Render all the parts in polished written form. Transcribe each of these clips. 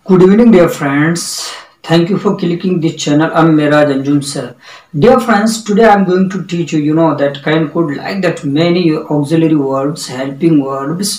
Good evening, dear friends. Thank you for clicking this channel. I'm Miraj Anjum sir. Dear friends, today I'm going to teach you, that kind could like that many auxiliary verbs, helping verbs,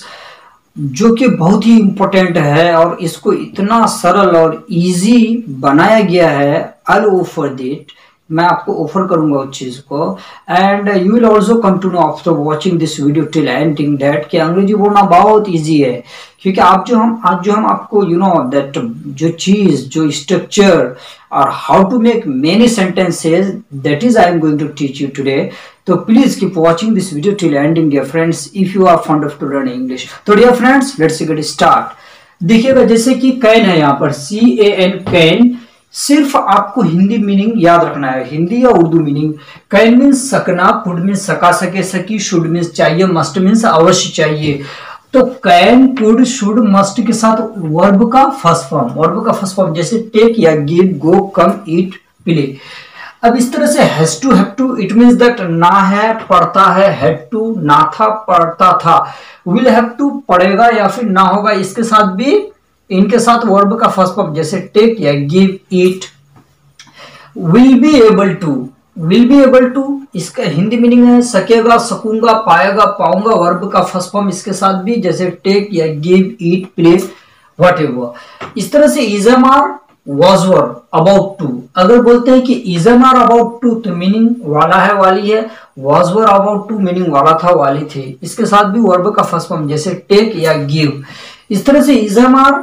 जो कि बहुत ही important है और इसको इतना सरल और easy बनाया गया है। आई ऑफर दैट मैं आपको ऑफर करूंगा उस चीज को and you will also come to know after watching this video till ending that कि अंग्रेजी बोलना बहुत इजी है, क्योंकि आज जो हम आपको दैट जो चीज जो स्ट्रक्चर और how to make many sentences that is I am going to teach you today. तो please keep watching this video till ending dear friends if you are fond of to learn English. तो dear friends let's get start. देखिएगा जैसे कि can है, यहाँ पर CAN can, सिर्फ आपको हिंदी मीनिंग याद रखना है, हिंदी या उर्दू मीनिंग। कैन मीन्स सकना, कुड मीन्स सका सके सकी, शुड मीन्स चाहिए, मस्ट मीन्स अवश्य चाहिए। तो कैन कुड शुड मस्ट के साथ वर्ब का फर्स्ट फॉर्म जैसे टेक या give, go, come, eat, play. अब इस तरह से has to, have to, it means that ना है पढ़ता है, हैड टू ना था पढ़ता था, विल हैव टू पढ़ेगा या फिर ना होगा, इसके साथ भी इनके साथ वर्ब का फर्स्ट फॉर्म जैसे टेक या give, eat. Will be able to इसका हिंदी मीनिंग है सकेगा, सकूंगा, पाएगा, पाऊंगा, वर्ब का फर्स्ट फॉर्म इसके साथ भी जैसे टेक या गिव, ईट, प्ले, व्हाटएवर। इस तरह से is am are, was were, about to। अगर बोलते हैं कि is am are about to तो मीनिंग वाला है, वाली है, was were about to meaning वाला था, वाली थी, इसके साथ भी वर्ब का फर्स्ट फॉर्म जैसे टेक या गिव। इस तरह से is am are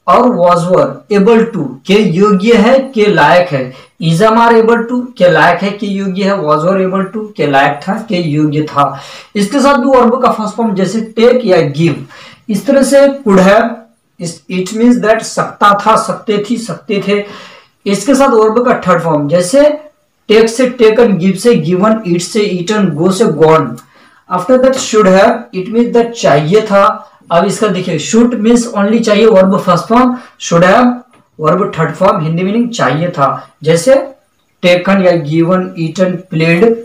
और was were able to के योग्य है, के लायक है। is am are able to के लायक है, के योग्य है, was were able to के लायक था, के योग्य था, इसके साथ भी वर्ब का फर्स्ट फॉर्म जैसे टेक या गिव। इस तरह से could have, it means that सकता था, सकते थी, सकते थे, इसके साथ वर्ब का थर्ड फॉर्म जैसे टेक से टेकन, गिव से गिवन, ईट से ईटन, गो से gone. After that should have, it means that चाहिए था। अब इसका देखिए शुड मीन्स ओनली चाहिए, verb first form, should have verb third form, Hindi meaning चाहिए था, जैसे टेकन या given, eaten, played,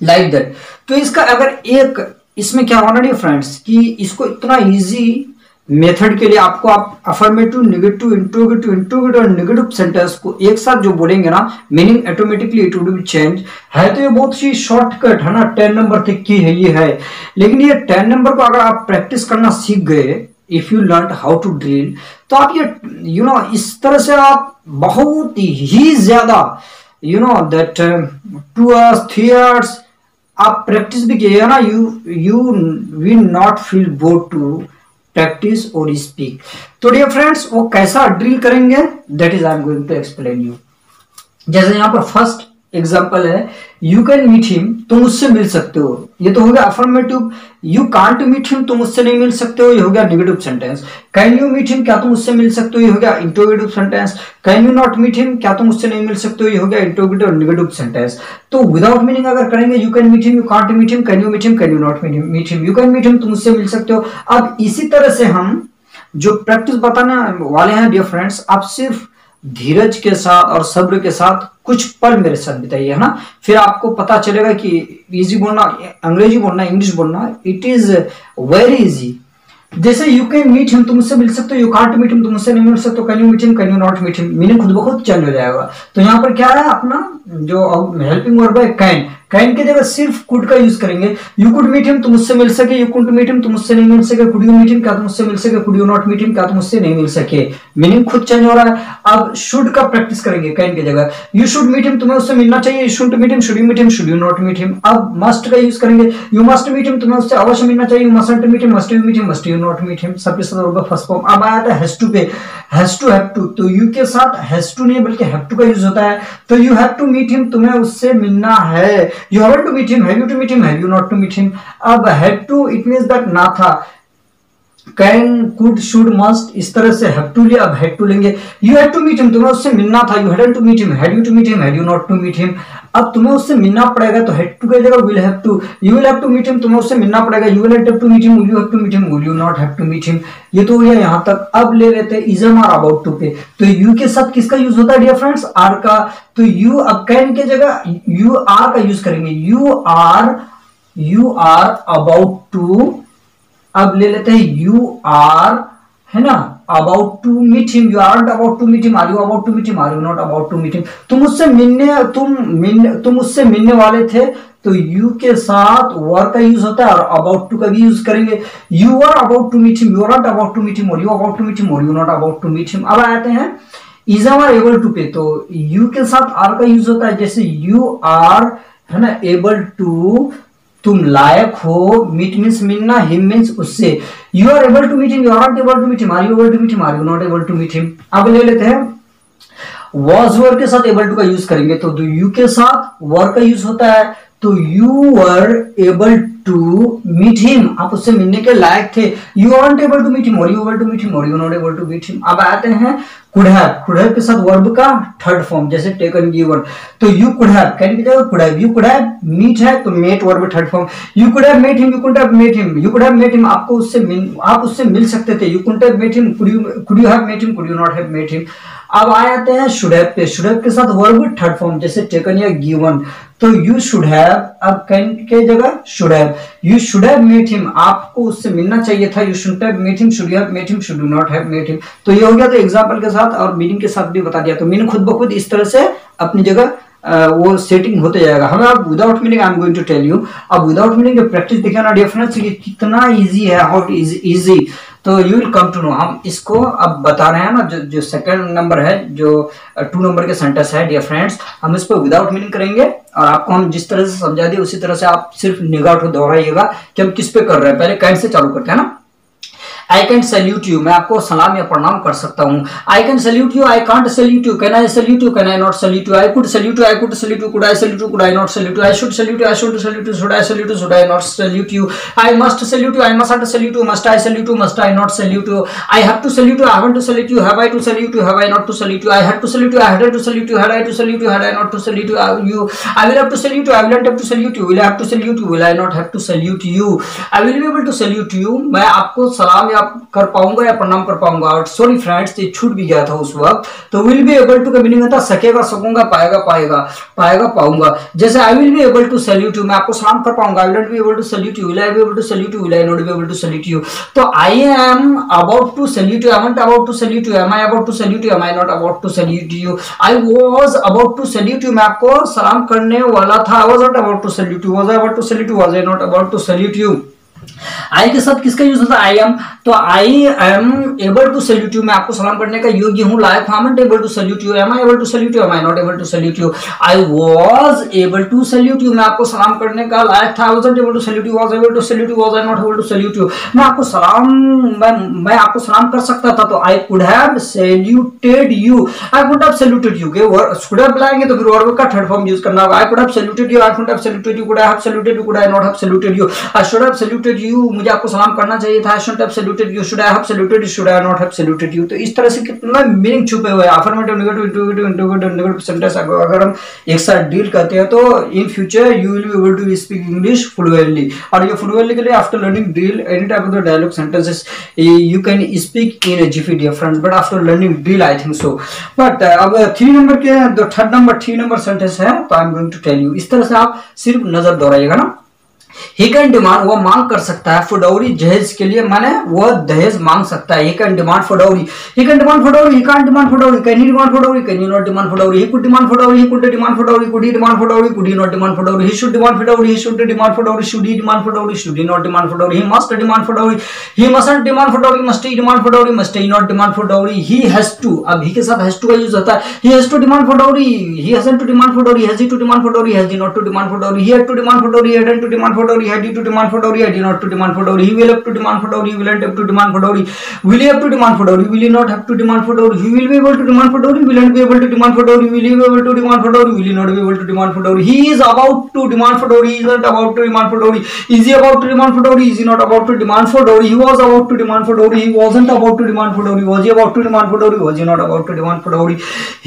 like that. तो इसका अगर एक इसमें क्या होना नहीं फ्रेंड्स कि इसको इतना इजी मेथड के लिए आपको आप अफर्मेटिव, नेगेटिव, इंट्रोगेटिव और नेगेटिव सेंटेंस को एक साथ जो बोलेंगे ना, meaning automatically it will be change. है तो ये बहुत सी शॉर्टकट है ना, 10 नंबर तक की है ये है, लेकिन ये 10 नंबर को अगर आप प्रैक्टिस करना सीख गए, if you learn how to drill, तो आप ये इस तरह से आप बहुत ही ज्यादा दैट 2 hours 3 hours आप प्रैक्टिस भी किए ना, you will not feel bored to practice और स्पीक। तो डियर फ्रेंड्स वो कैसा ड्रिल करेंगे that is I am going to explain you. जैसे यहाँ पर फर्स्ट एग्जांपल है, यू कैन मीट हिम, तुम उससे मिल सकते हो, ये तो हो गया affirmative. You can't meet him, तुम उससे नहीं मिल सकते हो, ये हो गया negative sentence. Can you meet him, क्या तुम उससे मिल सकते हो, ये हो गया interrogative sentence. Can you not meet him, क्या तुम उससे नहीं मिल सकते हो, ये हो गया इंट्रोगेटिव और नेगेटिव सेंटेंस। तो विदाउट मीनिंग अगर करेंगे, you can meet him, you can't meet him, can you meet him, can you not meet him, you can meet him, तुम उससे मिल सकते हो। अब इसी तरह से हम जो प्रैक्टिस बताने वाले हैं डियर फ्रेंड्स, आप सिर्फ धीरज के साथ और सब्र के साथ कुछ पल मेरे साथ बिताइए, है ना, फिर आपको पता चलेगा कि इजी बोलना, अंग्रेजी बोलना, इंग्लिश बोलना, इट इज वेरी इजी। जैसे यू कैन मीट हिम, तुम उससे मिल सकते हो, यू कांट मीट हिम, तुम उससे नहीं मिल सकते हो, can you meet him, can you not meet him, meaning खुद ब खुद चेंज हो जाएगा। तो यहाँ पर क्या है, अपना जो हेल्पिंग वर्ब है कैन, कैन की जगह सिर्फ कुड का यूज करेंगे। यू कुड मीट हिम, तुम उससे मिल सके, यू कुड मीट हिम, तुम उससे नहीं मिल सके, कुड यू मीट हिम, क्या तुम उससे मिल सके, could you not meet him, क्या तुम उससे नहीं मिल सके, मीनिंग खुद चेंज हो रहा है। अब शुड का प्रैक्टिस करेंगे कैन की जगह, यू शुड मीट हिम, तुम्हें उससे मिलना चाहिए, you should meet him, should you meet him, should you not meet him. अब मस्ट का यूज करेंगे, यू मस्ट मीट हिम, तुम्हें उससे अवश्य मिलना चाहिए, you mustn't meet him, must you meet him, must you not meet him, सबके साथ होगा फर्स्ट फॉर्म। अब आया था हैज टू पे, हैज टू, हैव टू, तो यू के साथ हैज टू नहीं बल्कि हैव टू का यूज होता है। तो you have to meet him, तुम्हें उससे मिलना है, you have to meet him, have you to meet him, have you not to meet him. अब have to it means that ना था, कैन, कुड, शुड, मस्ट, इस तरह से हैव टू लिया, अब हैड टू लेंगे। You had to meet him, तुम्हें उससे मिलना था, you hadn't to meet him, had you to meet him, had you not to meet him. अब तुम्हें उससे मिलना पड़ेगा, तो हैड टू की जगह will have to, you will have to meet him, तुम्हें उससे मिलना पड़ेगा, you will have to meet him, will you have to meet him, will you not have to meet him. ये तो हो गया यहाँ तक। अब ले लेते हैं is am are about to पे, तो यू के साथ किसका यूज होता है डियर फ्रेंड्स, आर का। तो यू, अब कैन के जगह यू आर का यूज करेंगे, यू आर अबाउट टू। अब ले लेते हैं यू आर, है ना, about to meet him, you aren't about to meet him, are you about to meet him, are you not about to meet him। तुम उससे मिलने वाले थे, तो यू के साथ वर का यूज होता है और अबाउट टू का भी यूज करेंगे। You are about to meet him, you are not about to meet him, और you about to meet him, और you not about to meet him. अब आते हैं इज आर एबल टू पे, तो यू के साथ आर का यूज होता है, जैसे यू आर है ना एबल टू, तुम लायक हो, मीट मीन्स मिलना, हिम मीन्स उससे। You are able to meet him, you are not able to meet him, are you able to meet him, are you not able to meet him. अब ले लेते हैं was were के साथ able to का use करेंगे, तो you के साथ वर का यूज होता है, तो you were able to meet him, आप उससे मिलने के लायक थे। You aren't able to meet him, और you able to meet him, और you not able to meet him. अब आते हैं कुड हैव के साथ वर्ब का थर्ड फॉर्म, जैसे टेकन गिवन, तो यू कुड हैव, कैन की जगह could have, you could have, meet है तो met verb third form, you could have met him, you could have met him, you could have met him, आपको आप उससे मिल सकते थे। You could have met him, could you have met him, could you not have met him. अब आ जाते हैं शुड हैव पे, शुड हैव के साथ वर्ब थर्ड फॉर्म, जैसे टेकन या गिवन, तो यू शुड हैव, अब कैन के जगह should have, you should have met him, आपको उससे मिलना चाहिए था। You should have met him, should you have met him, should you not have met him. तो ये हो गया, तो एग्जांपल के साथ और मीनिंग के साथ भी बता दिया, तो मीनिंग खुद ब खुद इस तरह से अपनी जगह वो सेटिंग होते जाएगा। हमें अब without meaning I am going to tell you, अब विदाउट मीनिंग की प्रैक्टिस देखिए ना डिफरेंस कितना इजी है, हाउ इजी, तो you will come to know. हम इसको अब बता रहे हैं ना, जो सेकंड नंबर है, जो 2 नंबर के सेंटेंस है डियर फ्रेंड्स, हम इसको विदाउट मीनिंग करेंगे और आपको हम जिस तरह से समझा दिए उसी तरह से आप सिर्फ निगाह उठो दोहराइएगा कि हम किस पे कर रहे हैं। पहले कैन से चालू करते हैं ना। आई कैन सैल्यूट यू, मैं आपको सलाम या प्रणाम कर सकता हूँ। I can salute you, I can't salute you, can I salute you, can I not salute you, I could salute you, I could salute you, could I salute you, could I not salute you, I should salute you, I should salute you, should I salute you, should I not salute you, I must salute you, I must salute you, must I salute you, must I not salute you, I have to salute you, I haven't to salute you, have I to salute you, have I not to salute you, I had to salute you, I hadn't to salute you, had I to salute you, had I not to salute you, I will have to salute you, I will not have to salute you, will I have to salute you, will I not have to salute you, I will be able to salute you, मैं आपको सलाम या कर पाऊंगा या प्रणाम कर पाऊंगा। और सॉरी फ्रेंड्स, ये छूट भी गया था उस वक्त, तो विल बी एबल टू का मीनिंग होता है सकेगा, सकूंगा, पाएगा, पाएगा, पाएगा, पाऊंगा। जैसे I will be able to salute you, मैं आपको सलाम कर पाऊंगा, I will not be able to salute you, will I be able to salute you, will I not be able to salute you. तो I am about to salute you, I am about to salute you, am I about to salute you, am I not about to salute you, I was about to salute you, मैं आपको सलाम करने वाला था, I was not about to salute you, was I about to salute you, was I not about to salute you. I के साथ किसका use होता है, आई एम, तो I am able to salute you, मैं आपको सलाम करने का योग्य हूं, लायक हूं, I am able to salute you, am I able to salute you, am I not able to salute you, I was able to salute you, मैं आपको सलाम करने का लायक था, I wasn't able to salute you, was able to salute you, was I not able to salute you, मैं आपको सलाम, मैं आपको सलाम कर सकता था, तो I could have saluted you, I could have saluted you के कुड हैव बुलाएंगे तो फिर वर्ब का थर्ड फॉर्म यूज करना होगा। I could have saluted you, I could have saluted you, could I have saluted you, could I not have saluted you, I should have saluted you, मुझे आपको सलाम करना चाहिए था, I should have saluted you, should I have saluted you, should I not have saluted you. तो इस तरह से कितना मीनिंग छुपे हुए हैं। Affirmative, negative, interrogative, interrogative, negative sentence अगर हम एक साथ डील करते हैं तो in future you will be able to speak English fluently. और ये फ्लुएंटली के लिए after learning drill any type of the dialogue sentences you can speak in jiffy dear friends, but after learning drill I think so. But अब 3 number के third number 3 number sentence है, तो I am going to tell you. इस तरह से आप सिर्फ नजर दोहराइएगा ना। ही कैन डिमांड, वो मांग कर सकता है, फॉर डाउरी, जहेज के लिए, माने वो दहेज मांग सकता है। He can demand for dowry, he can demand for dowry, he can't demand for dowry, can he demand for dowry, can he not demand for dowry, he could demand for dowry, he could demand for dowry, could he demand for dowry, could he not demand for dowry, he should demand for dowry, he should demand for dowry, should he demand for dowry, should he not demand for dowry, he must demand for dowry, he mustn't demand for dowry, must he demand for dowry, must he not demand for dowry, he has to, अब he के साथ has to का use होता है, he has to demand for dowry, he hasn't to demand for dowry, has he to demand for dowry, has he not to demand for dowry, he had to demand for dowry, he hadn't to demand for dowry, had he to demand for dowry, had he not to demand for dowry, he will have to demand for dowry, he will not have to demand for dowry, will he have to demand for dowry, will he not have to demand for dowry, he will be able to demand for dowry, will not be able to demand for dowry, will he be able to demand for dowry, will he not be able to demand for dowry, he is about to demand for dowry, he is not about to demand for dowry, is he about to demand for dowry, is he not about to demand for dowry, he was about to demand for dowry, he wasn't about to demand for dowry, was he about to demand for dowry, was he not about to demand for dowry,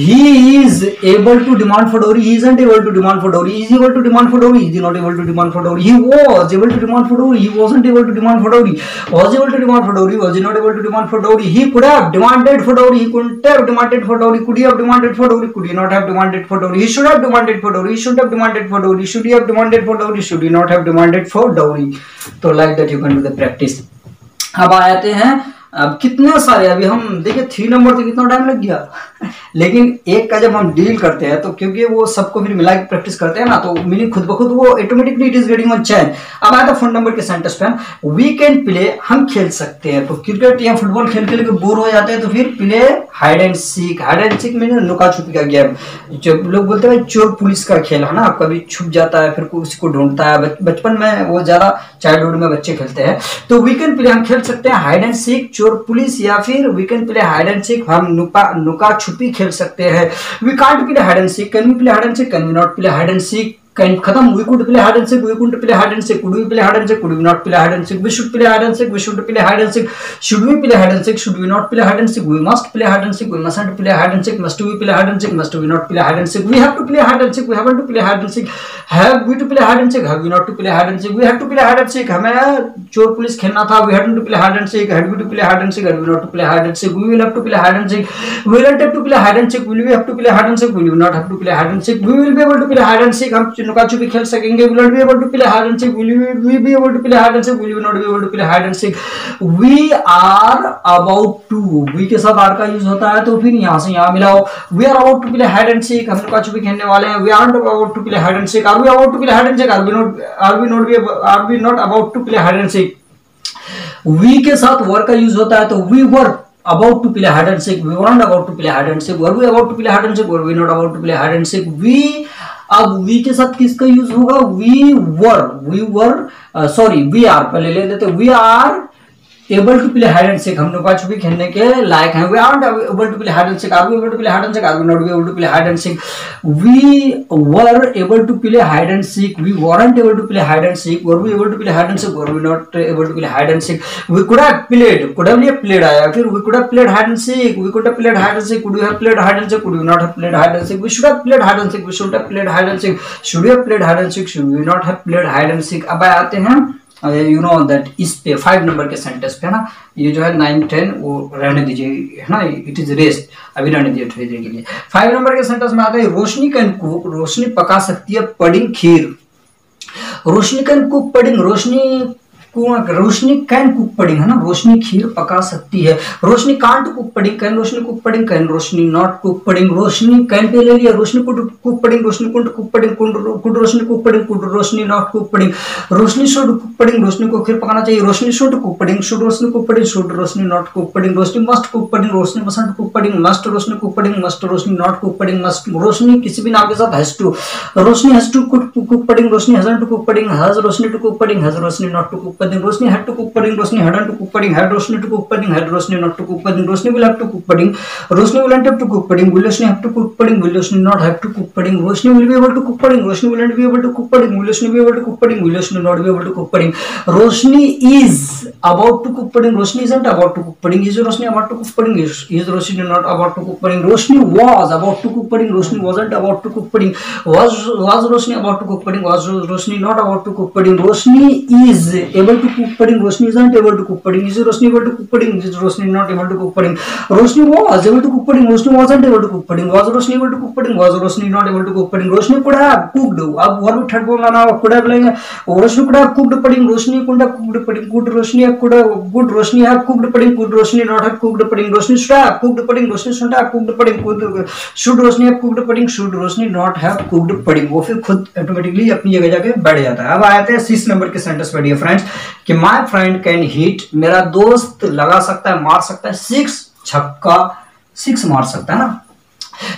he is able to demand for dowry, he isn't able to demand for dowry, is he able to demand for dowry, is he not able to demand for dowry, he was able to demand for dowry, he wasn't able to demand for dowry, was he able to demand for dowry, was he not able to demand for dowry, he could have demanded for dowry, he couldn't have demanded for dowry, could he have demanded for dowry, could he not have demanded for dowry, he should have demanded for dowry, he should have demanded for dowry, should he have demanded for dowry, should he not have demanded for dowry। तो like that you can do the practice। अब आते हैं अब कितने सारे, अभी हम देखिए 3 नंबर तक कितना टाइम लग गया लेकिन एक का जब हम डील करते हैं तो क्योंकि वो सबको फिर मिला के प्रैक्टिस करते हैं ना, तो मीनिंग खुद ब खुद वो automatically it is getting on change. अब आया था 4 नंबर के सेंटेंस पे, वी कैन प्ले, हम खेल सकते हैं। तो क्रिकेट या फुटबॉल खेल खेल के बोर हो जाते हैं तो फिर play hide and seek. Hide and seek mean लुका छुपी का गेम, जो लोग बोलते हैं चोर पुलिस का खेल है ना, कभी छुप जाता है फिर उसी को ढूंढता है। बचपन में वो ज्यादा चाइल्डहुड में बच्चे खेलते हैं। तो वी कैन प्ले, हम खेल सकते हैं हाइड एंड सीक, चोर पुलिस, या फिर we can play hide and seek, हम नुका छुपी खेल सकते हैं। We can't play hide and seek, can we play hide and seek, can we not play hide and seek, can खत्म। We could play hide and seek, we couldn't play hide and seek, could we play hide and seek, could we not play hide and seek, we should play hide and seek, we should play hide and seek, should we play hide and seek, should we not play hide and seek, we must play hide and seek, we mustn't play hide and seek, must we play hide and seek, must we not play hide and seek, we have to play hide and seek, we haven't to play hide and seek, have we to play hide and seek, have we not to play hide and seek, we have to play hide and seek, हमें चोर पुलिस खेलना था, we had to play hide and seek, had we to play hide and seek, had we not to play hide and seek, we will have to play hide and seek, we will have to play hide and seek, will we have to play hide and seek, will we not have to play hide and seek, we will be able to play hide and seek, हम नुका छुपी खेल सकेंगे, will not be able to play hide and seek, will we be able to play hide and seek, will we not be able to play hide and seek, we are about to, we के साथ are का use होता है तो फिर यहाँ से यहाँ मिलाओ, we are about to play hide and seek, हम लुका छुपी खेलने वाले हैं, we aren't about to play hide and seek, are we about to play hide and seek, are we not about to play hide and seek, we के साथ were का use होता है तो we were about to play hide and seek, we weren't about to play hide and seek, were we about to play hide and seek, were we not about to play hide and seek, we, अब we के साथ किसका use होगा, we are पहले ले लेते, we are able to play hide and seek, हम लुका छुपी खेलने के लायक हैं, we aren't able to play hide and seek, are we able to play hide and seek, are we not able to play hide and seek, we were able to play hide and seek, we weren't able to play hide and seek, were we able to play hide and seek, were we not able to play hide and seek, we could have played आया, फिर we could have played hide and seek, we could have played hide and seek, could we have played hide and seek, could we not have played hide and seek, we should have played hide and seek, we should have played hide and seek, should we have played hide and seek, should we not have played hide and seek। अब आते हैं you know that इस पे 5 number के sentence पे है ना, ये जो है 9, 10 वो रहने दीजिए है ना, इट इज रेस्ट, अभी रहने दीजिए थोड़ी देर के लिए। 5 नंबर के सेंटेंस में आता है रोशनी कैन कुक, रोशनी पका सकती है पडिंग खीर, Roshni can cook pudding, Roshni can cook pudding है ना, रोशनी खीर पका सकती है, Roshni can't cook pudding, can Roshni cook pudding, can Roshni not cook pudding, Roshni can पे ले लिया, Roshni could cook pudding, Roshni could cook pudding, could Roshni cook pudding, could Roshni not cook pudding, Roshni should cook pudding, Roshni को खीर पकाना चाहिए, Roshni should cook pudding, should Roshni cook pudding, should Roshni not cook pudding, Roshni must cook pudding, Roshni mustn't cook pudding, must Roshni cook pudding, must Roshni not cook pudding, must Roshni किसी भी नाम के साथ has to, Roshni has to cook pudding, Roshni hasn't to cook pudding, has Roshni to cook pudding, has Roshni not to cook pudding, Roshni had to cook pudding, Roshni hadn't to cook pudding, had Roshni to cook pudding, had Roshni not to cook pudding, Roshni will have to cook pudding, Roshni will not have to cook pudding, will Roshni have to cook pudding, will Roshni not have to cook pudding, Roshni will be able to cook pudding, Roshni will not be able to cook pudding, will Roshni be able to cook pudding, will Roshni not be able to cook pudding, Roshni is about to cook pudding, Roshni isn't about to cook pudding, is Roshni about to cook pudding, is Roshni not about to cook pudding, Roshni was about to cook pudding, Roshni wasn't about to cook pudding, was Roshni about to cook pudding, was Roshni not about to cook pudding, Roshni is able to cook pudding, Roshni isn't able to cook pudding, is Roshni able to cook pudding, is Roshni not able to cook pudding, Roshni was able to cook pudding, Roshni wasn't able to cook pudding, was Roshni able to cook pudding, was Roshni not able to cook pudding, Roshni could have cooked, अब और भी third बोलना ना, could have लेंगे, रोशनी could have cooked pudding, Roshni could have cooked pudding, could Roshni have could have good Roshni have cooked pudding, could Roshni not have cooked pudding, Roshni should have cooked pudding, Roshni should have cooked pudding, could should Roshni have cooked pudding, should Roshni not have cooked pudding, वो फिर खुद automatically अपनी जगह जाके बैठ जाता है। अब आते हैं 6 नंबर के सेंटेंस पे डियर फ्रेंड्स कि माय फ्रेंड कैन हिट, मेरा दोस्त लगा सकता है, मार सकता है 6 छक्का, 6 मार सकता है ना,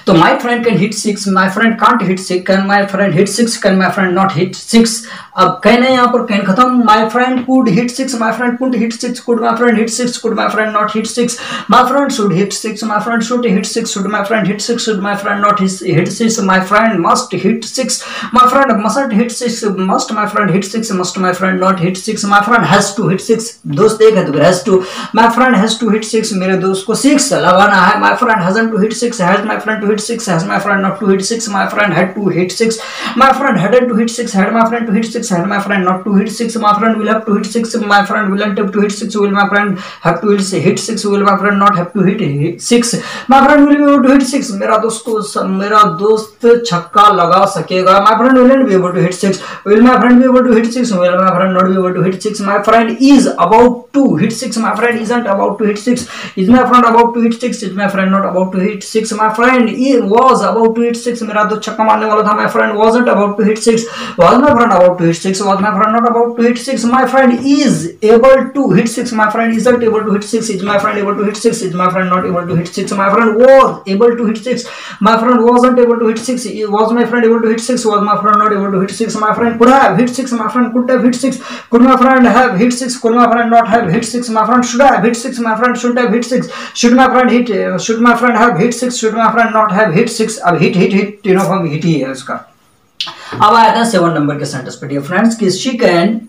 तो my friend can hit 6, my friend can't hit 6, can my friend hit 6, can my friend not hit 6, अब कैन है यहाँ पर, कैन खत्म, my friend could hit 6, my friend couldn't hit 6, could my friend hit 6, could my friend not hit 6, my friend should hit 6, my friend should hit 6, should my friend hit 6, should my friend not hit 6, my friend must hit 6, my friend mustn't hit 6, must my friend hit 6, must my friend not hit 6, my friend has to hit 6, दोस्त एक है तो has to, my friend has to hit 6, मेरे दोस्त को 6 लगाना है, my friend hasn't to hit 6, has my friend to hit 6? Has my friend not to hit 6? My friend had to hit 6. My friend hadn't to hit 6. Had my friend to hit 6? Had my friend not to hit 6? My friend will have to hit 6. My friend will not have to hit 6. Will my friend have to hit 6? Will my friend not have to hit 6? My friend will be able to hit 6. मेरा दोस्त छक्का लगा सकेगा. My friend will not be able to hit 6. Will my friend be able to hit 6? Will my friend not be able to hit 6? My friend is about to hit 6. My friend isn't about to hit 6. Is my friend about to hit 6? Is my friend not about to hit 6? My friend was about to hit 6. मेरा दोस्त छक्का मारने वाला था. My friend wasn't about to hit 6. Was my friend about to hit 6? Was my friend not about to hit 6? My friend is able to hit 6. My friend isn't able to hit 6. Is my friend able to hit 6? Is my friend not able to hit 6? My friend was able to hit 6. My friend wasn't able to hit 6. Was my friend able to hit 6? Was my friend not able to hit 6? My friend could have hit 6. My friend could have hit 6. Could my friend have hit 6? Could my friend not have hit 6? My friend should have hit 6. My friend shouldn't have hit 6. Should my friend have hit 6? Should my friend not have hit 6? अब hit uniform hit ही है उसका. अब आया था 7 number के sentence पे. Dear friends, कि she can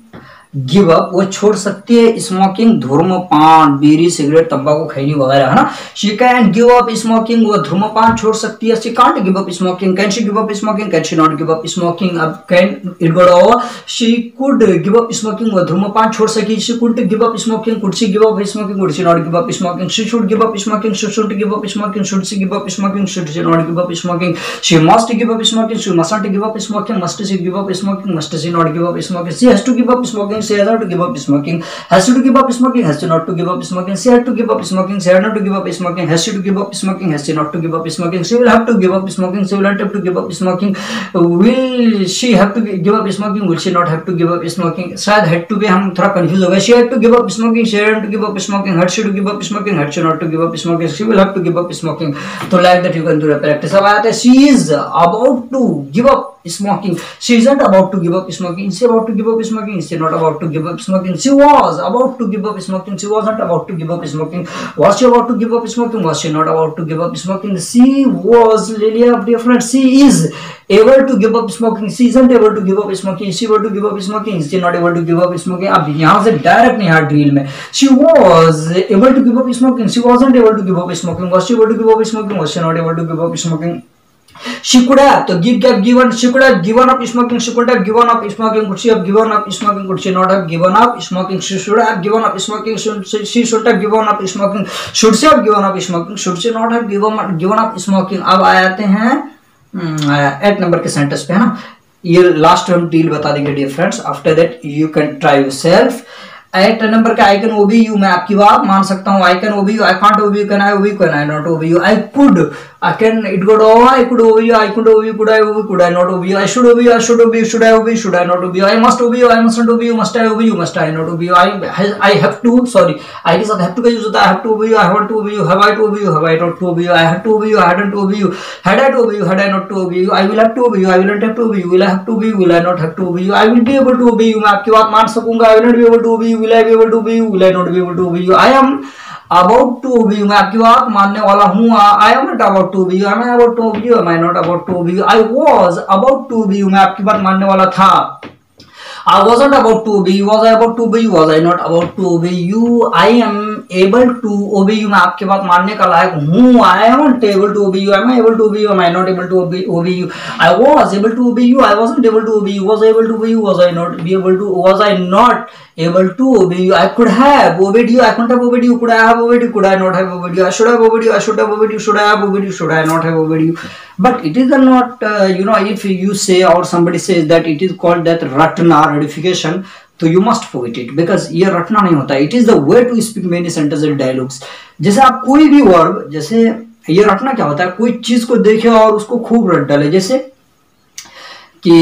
give up, वो छोड़ सकती है स्मोकिंग, धूम्रपान, बीड़ी, सिगरेट, तंबाकू खैनी वगैरह, है ना. She can give up smoking, वो धूम्रपान छोड़ सकती है. She can't give up smoking. Can she give up smoking? Can she not give up smoking? अब can it go over. She could give up smoking, वो धूम्रपान छोड़ सकी. She could give up smoking. Could she give up smoking? Could she not give up smoking? She should give up smoking. She should give up smoking. Should she give up smoking? Should she not give up smoking? She must give up smoking. She mustn't give up smoking? Must she give up smoking? Must she not give up smoking? She has to give up smoking. She has not to give up smoking. Has to give up smoking? Has to not to give up smoking? She had to give up smoking. She had not to give up smoking. Has she to give up smoking? Has she not to give up smoking? She will have to give up smoking. She will not have to give up smoking. Will she have to give up smoking? Will she not have to give up smoking? शायद had to be हम थोड़ा confuse हो गए. She had to give up smoking. She had to give up smoking. Had she to give up smoking? Had she not to give up smoking? She will have to give up smoking. तो like that you can do the practice. अब आया था she is about to give up smoking. She isn't about to give up smoking. She about to give up smoking. She not about to give up smoking. She was about to give up smoking. She wasn't about to give up smoking. Was she about to give up smoking? Was she not about to give up smoking? She was really different. She is able to give up smoking. She isn't able to give up smoking. She able to give up smoking. She not able to give up smoking. अब यहाँ से direct नहीं है drill में. She was able to give up smoking. She wasn't able to give up smoking. Was she able to give up smoking? Was she not able to give up smoking? She could have to given. She could have given up smoking. She could have given up smoking. Could she have given up smoking? Could she not have given up smoking? She should have given up smoking. She should have given up smoking. Should she have given up smoking? Should she not have given up smoking? अब आते हैं 8 number के sentence पे, है ना. ये last हम deal बता देंगे dear friends. After that you can try yourself. 8 number का आई कैन ओबी यू, मैं आपकी बात मान सकता हूँ. I can obey you, I can't obey you, can I obey, can I not obey you. I could, I can, it could over, I could over you, I could over you, could I over, could I not over you, I should over you, I should over you, should I over you, should I not over you, I must over you, I mustn't over you, must I over you, must I not over you, I have to, sorry, I guess I have to use it, I have to over you, I want to over you, have I to over you, have I not to over you, I had to over you, I hadn't to over you, had I to over you, had I not to over you, I will have to over you, I will not have to over you, will I have to over you, will I not have to over you, I will be able to obey you, मैं आपकी बात मान सकूंगा, I will not be able to obey you, will I be able to obey you, will I not be able to obey you, I am about to obey you, मैं आपकी बात मानने वाला हूँ. I am not about to obey you, am I about to obey you, am I not about to obey you. I was about to obey you, मैं आपकी बात मानने वाला था. I wasn't about to obey you, was I about to obey you, was I not about to obey you. I am able to obey you, मैं आपके बात मानने का लायक हूँ. I am able to obey you, am I able to obey you, am I not able to obey you. I was able to obey you, I wasn't able to obey you, was I able to obey you, was I not be able to, was I not able to obey you. I could have obeyed you, I couldn't have obeyed you, could I have obeyed you, could I not have obeyed you, I should have obeyed you, I should have obeyed you, should I have obeyed you, should I not have obeyed you. But it is not, if you say or somebody says that it is called that ratna, ratification, तो you must forget it, because ये रटना नहीं होता. It is the way to speak many sentences and dialogues. जैसे आप कोई भी verb, जैसे ये रटना क्या होता है, कोई चीज को देखे और उसको खूब रट डाले. जैसे कि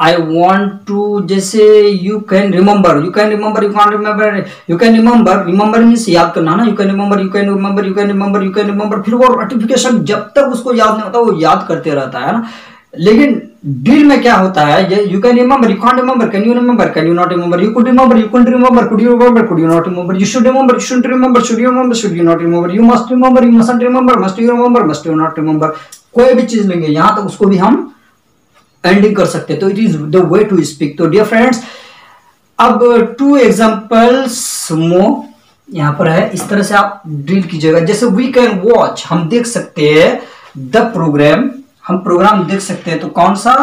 I want to, जैसे you can remember, you can't remember, remember means याद करना ना. you can remember, फिर वो रटिफिकेशन जब तक उसको याद नहीं होता वो याद करते रहता है ना. लेकिन डील में क्या होता है, you can remember, you can't remember, can you remember, can you not remember, you could remember, you couldn't remember, could you remember, could you not remember, you should remember, you shouldn't remember, should you remember, should you not remember, you must remember, you mustn't remember, must you remember, must you not remember. कोई भी चीज लेंगे यहाँ तक उसको भी हम ending कर सकते हैं. तो it is the way to speak. तो डियर फ्रेंड्स, अब 2 एग्जांपल्स यहाँ पर है. इस तरह से आप ड्रिल कीजिएगा. जैसे वी कैन वॉच, हम देख सकते हैं. द प्रोग्राम, हम प्रोग्राम देख सकते हैं, तो कौन सा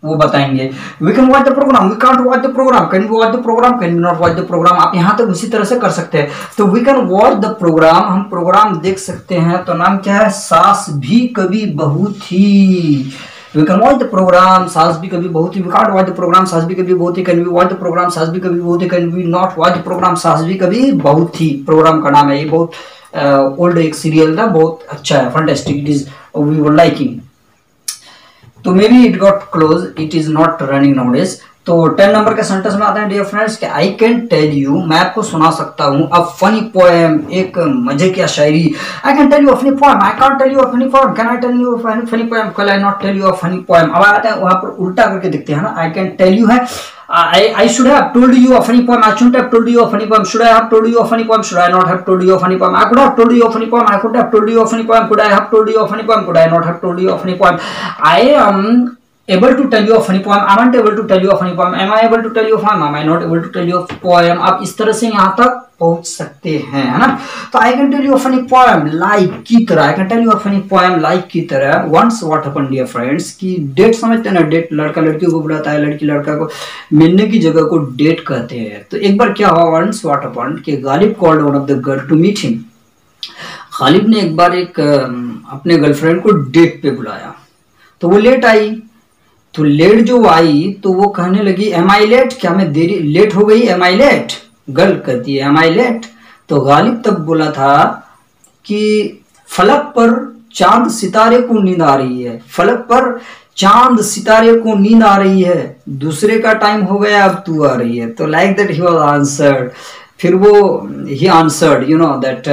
वो बताएंगे। We can watch the programme, we can't watch the programme, can we watch the programme, can we not watch the programme. आप यहां तक उसी तरह से कर सकते हैं। तो we can watch the programme, हम प्रोग्राम देख सकते हैं। तो नाम क्या है, सास Bhi Kabhi Bahu Thi. We can watch the programme, Saas Bhi Kabhi Bahu Thi. We can't watch the programme, Saas Bhi Kabhi Bahu Thi. Can we watch the programme, Saas Bhi Kabhi Bahu Thi. Can we not watch the programme, Saas Bhi Kabhi Bahu थी। प्रोग्राम का नाम है, ये बहुत ओल्ड एक सीरियल था, बहुत अच्छा है, fantastic, it is we were liking. तो maybe it got close, it is not running nowadays. तो 10 नंबर के सेंटेंस में आते हैं डियर फ्रेंड्स कि आई कैन टेल यू, मैं आपको सुना सकता हूँ, अ फनी पोएम, एक मजे की शायरी। I can tell you a funny poem, I can't tell you a funny poem, can I tell you a funny poem, can I not tell you a funny poem. अब आते हैं वहां पर उल्टा करके देखते हैं ना, आई कैन टेल यू है I should have told you a funny poem. I shouldn't have told you a funny poem. Should I have told you a funny poem? Should I not have told you a funny poem? I could have told you a funny poem. I could have told you a funny poem. Could I have told you a funny poem? Could I not have told you a funny poem? I am able to tell you a funny poem. I am able to tell you a funny poem. Am I able to tell you a poem? Am I not able to tell you a poem? आप इस तरह से यहाँ तक पहुंच सकते हैं, है ना। तो I can tell you a funny poem like की तरह, I can tell you a funny poem like की तरह। Once what happened dear friends की डेट समझते हैं ना, डेट लड़का लड़की को बुलाता है, लड़की लड़का को, मिलने की जगह को डेट कहते हैं। तो एक बार क्या हुआ, वंस व्हाट हैपेंड कि Ghalib called one of the girl to meet him. Ghalib ने एक बार एक अपने गर्लफ्रेंड को डेट पे बुलाया, तो वो लेट आई। तो लेट जो आई तो वो कहने लगी एम आई लेट, क्या मैं देरी लेट हो गई, एम आई लेट। गर्ल कहती है एम आई लेट। तो गालिब तब बोला था कि फलक पर चांद सितारे को नींद आ रही है, फलक पर चांद सितारे को नींद आ रही है, दूसरे का टाइम हो गया अब तू आ रही है। तो like that he was answered. फिर वो he answered, you know that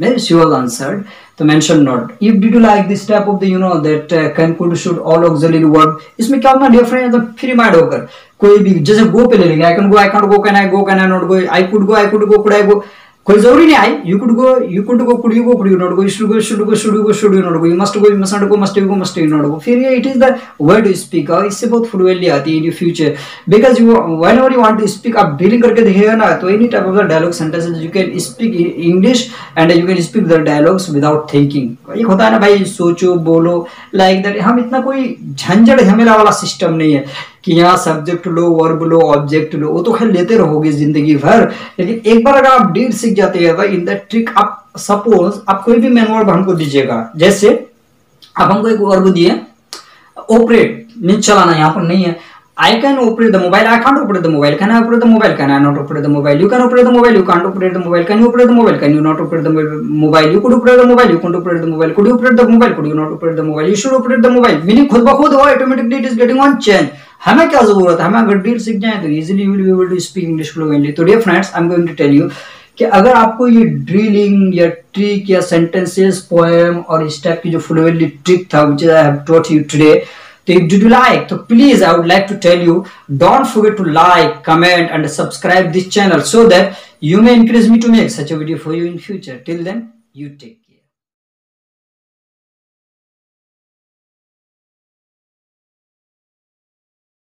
maybe she was answered. तो mention not. If did you like this type of the you know that can could should all auxiliary verb, इसमें क्या होगा dear friend, एकदम free mind होकर कोई भी, जैसे go पे ले लेंगे, I can go, I can go, can I go, can I not go, I could go, I could go, could I go, कोई जरूरी नहीं I, you could go, you could go, could you go, could you not go, you should go, should go, should you go, should you not go, you must go, you must not go, must you go, must you not go. फिर ये it is the word you speak, और इससे बहुत fluently आती है in your future, because you whenever you want to speak, आप dealing करके देखिएगा ना, तो any type of the dialogue sentences you can speak English and you can speak the dialogues without thinking. एक होता है ना भाई, सोचो बोलो लाइक दैट, हम इतना कोई झंझट झमेला वाला सिस्टम नहीं है कि यहाँ सब्जेक्ट लो, वर्ब लो, ऑब्जेक्ट लो, वो तो खैर लेते रहोगे जिंदगी भर। लेकिन एक बार अगर आप डील सीख जाते हैं इन दैट ट्रिक, आप सपोज आप कोई भी मेन वर्ब हमको दीजिएगा, जैसे आप हमको एक वर्ब दिए ऑपरेट, मीन चलाना, यहाँ पर नहीं है। I can operate the mobile, I can't operate the mobile, can I operate the mobile, can I not operate the mobile, you can operate the mobile, you can't operate the mobile, can you operate the mobile, can you not operate the mobile, you could operate the mobile, you can't operate the mobile, could you operate the mobile, could you not operate the mobile, you should operate the mobile। Meaning खुद ब खुद automatically it is getting on change. हमें क्या जरूरत है, हमें अगर deal सीख जाए तो easily will be able to speak English fluently. तो dear friends, I am going to tell you कि अगर आपको ये ड्रिलिंग या ट्रिक या सेंटेंसेस, पोएम और इस टाइप की जो फ्लुएंटली ट्रिक था which I have taught you today, so if did you like, so please I would like to tell you, don't forget to like, comment and subscribe this channel so that you may encourage me to make such a video for you in future. Till then, you take